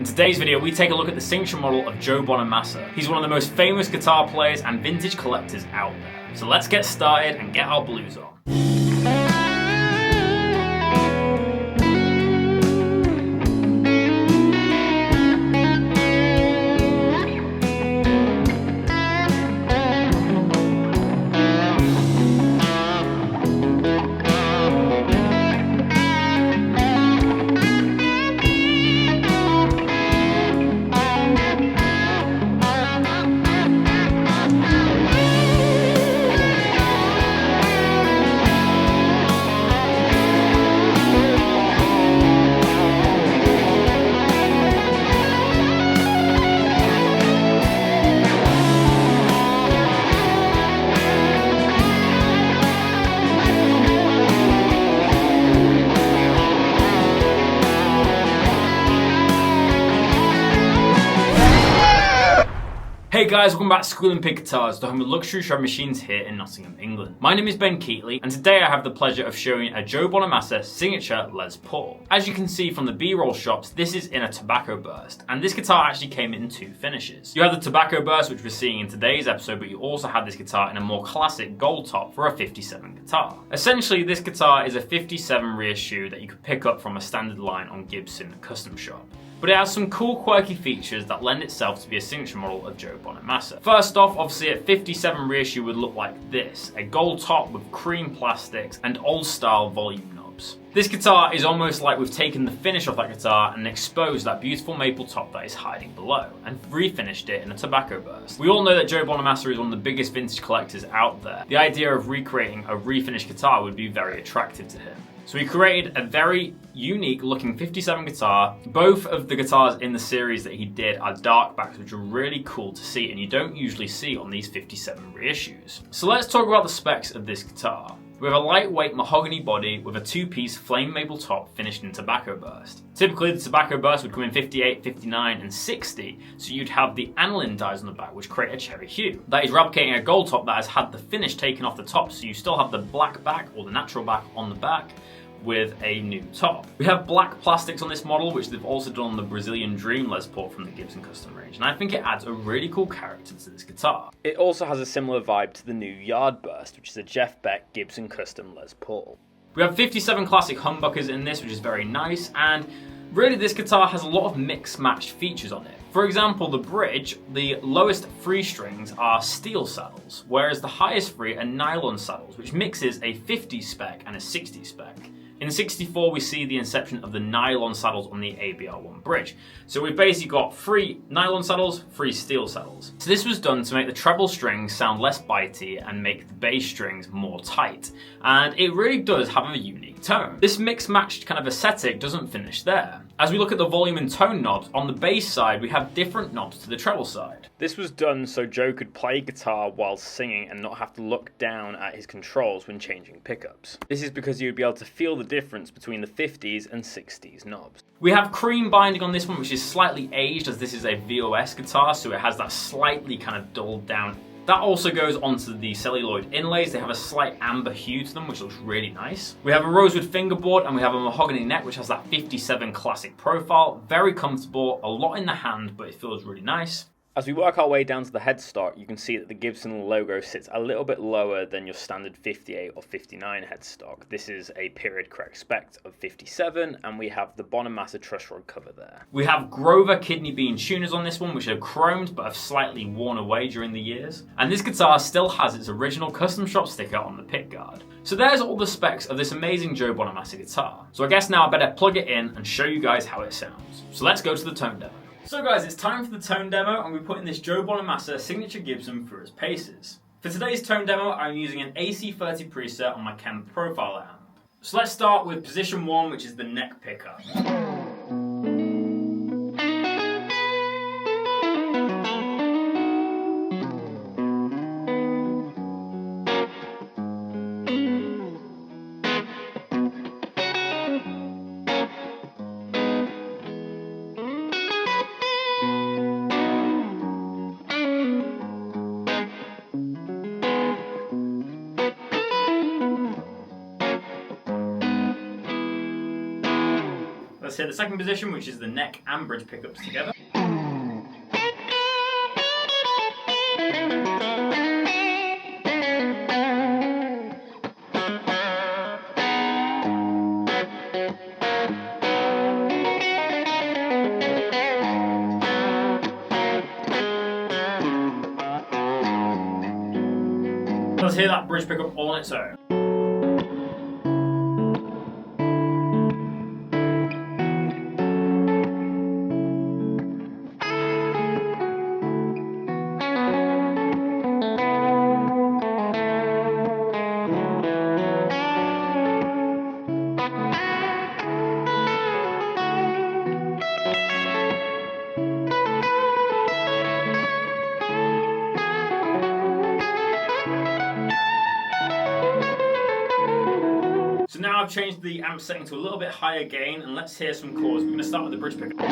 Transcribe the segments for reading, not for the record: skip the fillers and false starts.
In today's video, we take a look at the signature model of Joe Bonamassa. He's one of the most famous guitar players and vintage collectors out there. So let's get started and get our blues on. Hey guys, welcome back to Squealing Pig Guitars, the home of luxury shred machines here in Nottingham, England. My name is Ben Keightley, and today I have the pleasure of showing a Joe Bonamassa signature Les Paul. As you can see from the B-roll shots, this is in a tobacco burst, and this guitar actually came in two finishes. You have the tobacco burst, which we're seeing in today's episode, but you also have this guitar in a more classic gold top for a 57 guitar. Essentially, this guitar is a 57 reissue that you could pick up from a standard line on Gibson Custom Shop. But it has some cool quirky features that lend itself to be a signature model of Joe Bonamassa. First off, obviously a 57 reissue would look like this, a gold top with cream plastics and old style volume knobs. This guitar is almost like we've taken the finish off that guitar and exposed that beautiful maple top that is hiding below, and refinished it in a tobacco burst. We all know that Joe Bonamassa is one of the biggest vintage collectors out there. The idea of recreating a refinished guitar would be very attractive to him. So he created a very unique looking 57 guitar. Both of the guitars in the series that he did are dark backs, which are really cool to see and you don't usually see on these 57 reissues. So let's talk about the specs of this guitar. We have a lightweight mahogany body with a two-piece flame maple top finished in tobacco burst. Typically the tobacco burst would come in 58, 59 and 60, so you'd have the aniline dyes on the back which create a cherry hue. That is replicating a gold top that has had the finish taken off the top, so you still have the black back or the natural back on the back with a new top. We have black plastics on this model, which they've also done on the Brazilian Dream Les Paul from the Gibson Custom range, and I think it adds a really cool character to this guitar. It also has a similar vibe to the new Yardburst, which is a Jeff Beck Gibson Custom Les Paul. We have 57 classic humbuckers in this, which is very nice, and really this guitar has a lot of mix-matched features on it. For example, the bridge, the lowest free strings are steel saddles, whereas the highest free are nylon saddles, which mixes a 50 spec and a 60 spec. In 64, we see the inception of the nylon saddles on the ABR1 bridge. So we've basically got free nylon saddles, free steel saddles. So this was done to make the treble strings sound less bitey and make the bass strings more tight. And it really does have a unique tone. This mix-matched kind of aesthetic doesn't finish there. As we look at the volume and tone knobs, on the bass side we have different knobs to the treble side. This was done so Joe could play guitar while singing and not have to look down at his controls when changing pickups. This is because you would be able to feel the difference between the 50s and 60s knobs. We have cream binding on this one, which is slightly aged as this is a VOS guitar, so it has that slightly kind of dulled down. That also goes onto the celluloid inlays. They have a slight amber hue to them, which looks really nice. We have a rosewood fingerboard and we have a mahogany neck, which has that 57 classic profile. Very comfortable, a lot in the hand, but it feels really nice. As we work our way down to the headstock, you can see that the Gibson logo sits a little bit lower than your standard 58 or 59 headstock. This is a period correct spec of 57, and we have the Bonamassa truss rod cover there. We have Grover kidney bean tuners on this one, which are chromed but have slightly worn away during the years. And this guitar still has its original custom shop sticker on the pickguard. So there's all the specs of this amazing Joe Bonamassa guitar. So I guess now I better plug it in and show you guys how it sounds. So let's go to the tone demo. So guys, it's time for the tone demo, and we're putting this Joe Bonamassa signature Gibson through its paces. For today's tone demo, I'm using an AC30 preset on my Chem Profile amp. So let's start with position 1, which is the neck pickup. Let's hit the second position, which is the neck and bridge pickups together. Let's hear that bridge pickup all on its own. So now I've changed the amp setting to a little bit higher gain, and let's hear some chords. We're going to start with the bridge pickup.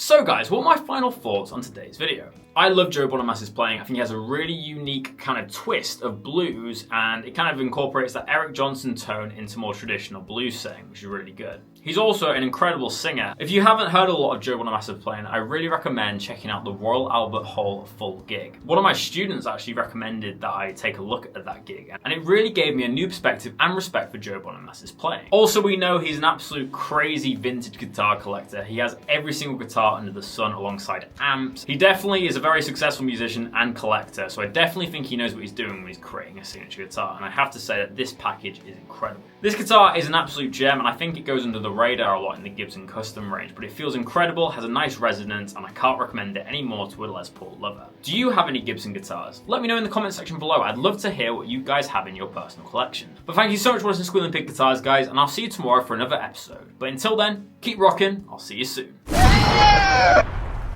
So guys, what are my final thoughts on today's video? I love Joe Bonamassa's playing. I think he has a really unique kind of twist of blues, and it kind of incorporates that Eric Johnson tone into more traditional blues singing, which is really good. He's also an incredible singer. If you haven't heard a lot of Joe Bonamassa playing, I really recommend checking out the Royal Albert Hall full gig. One of my students actually recommended that I take a look at that gig, and it really gave me a new perspective and respect for Joe Bonamassa's playing. Also, we know he's an absolute crazy vintage guitar collector. He has every single guitar under the sun alongside amps. He definitely is a very successful musician and collector, so I definitely think he knows what he's doing when he's creating a signature guitar, and I have to say that this package is incredible. This guitar is an absolute gem, and I think it goes under the radar a lot in the Gibson custom range, but it feels incredible, has a nice resonance, and I can't recommend it any more to a Les Paul lover. Do you have any Gibson guitars? Let me know in the comment section below. I'd love to hear what you guys have in your personal collection. But thank you so much for watching Squealing Pig Guitars, guys, and I'll see you tomorrow for another episode. But until then, keep rocking. I'll see you soon.